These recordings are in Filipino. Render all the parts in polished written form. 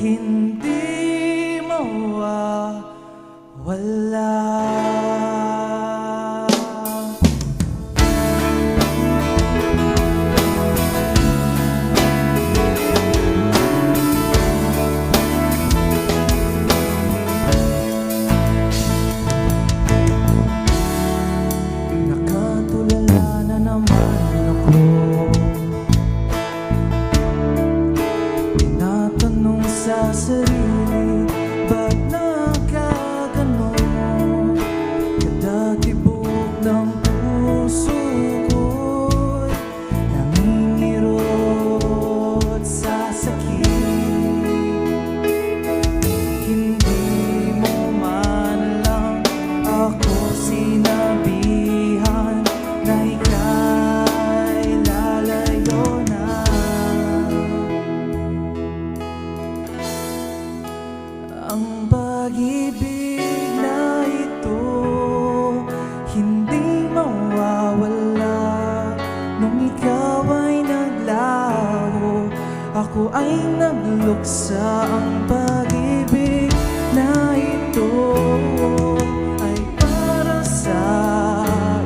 hindi mawawala. Nakatulala na naman ako, tinatanong sa sarili, ba't nagkaganon? Kada tibok ng puso ko'y nangingirot sa sakit. Hindi mo man lang ako sinabihan na ika'y lalayo na. Ang pag-ibig na ito hindi mawawala. Nung ikaw ay naglaho, ako ay nagluksa. Ang pag-ibig na ito ay para sa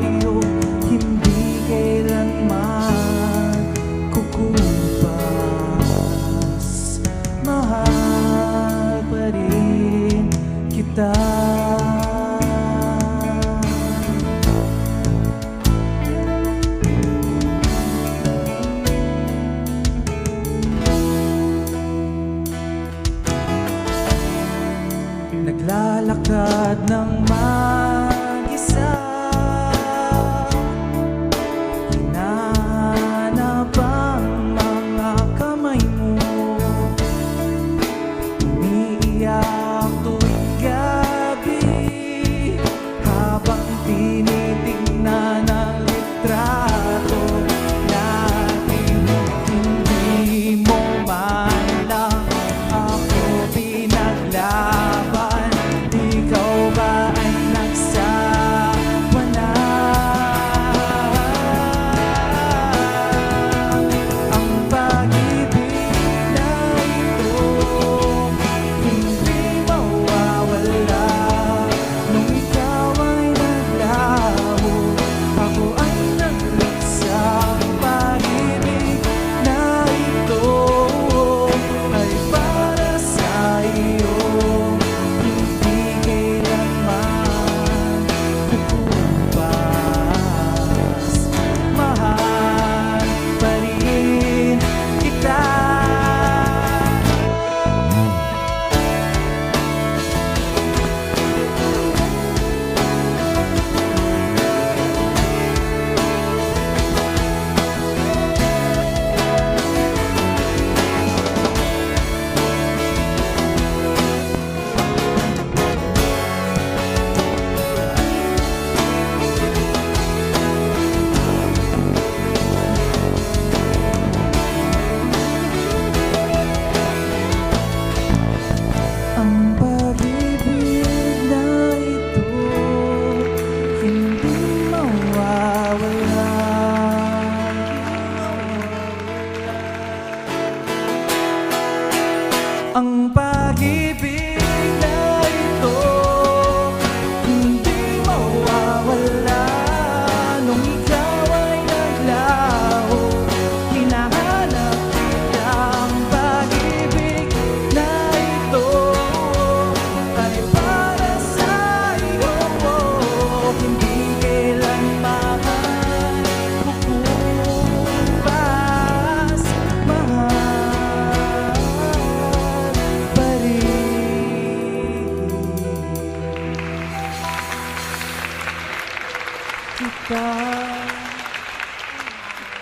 iyo, hindi kailanman kukumpas. Mahal pa rin kita. Naglalakad ng mag-isa, hinahanap ang mga kamay mo. Umiiyak tuwing gabi habang tinitingnan ang litrato natin. Hindi mo man lang ako pinaglaban. Ikaw ba ay nagsawa na? Ang pag-ibig na ito hindi mawawala. Nung ikaw ay naglaho, ako ay nagluksa. Ang pag-ibig na ito ay para sa iyo, hindi kailanman kukumpas. Mahal pa rin kita. Ang pag-ibig na ito hindi mawawala. Ang pag-ibig na ito hindi mawawala. Nung ikaw ay naglaho, hinahanap kita. Ang pag-ibig na ito ay para sa iyo, hindi kailanman kukumpas. Mahal pa rin kita.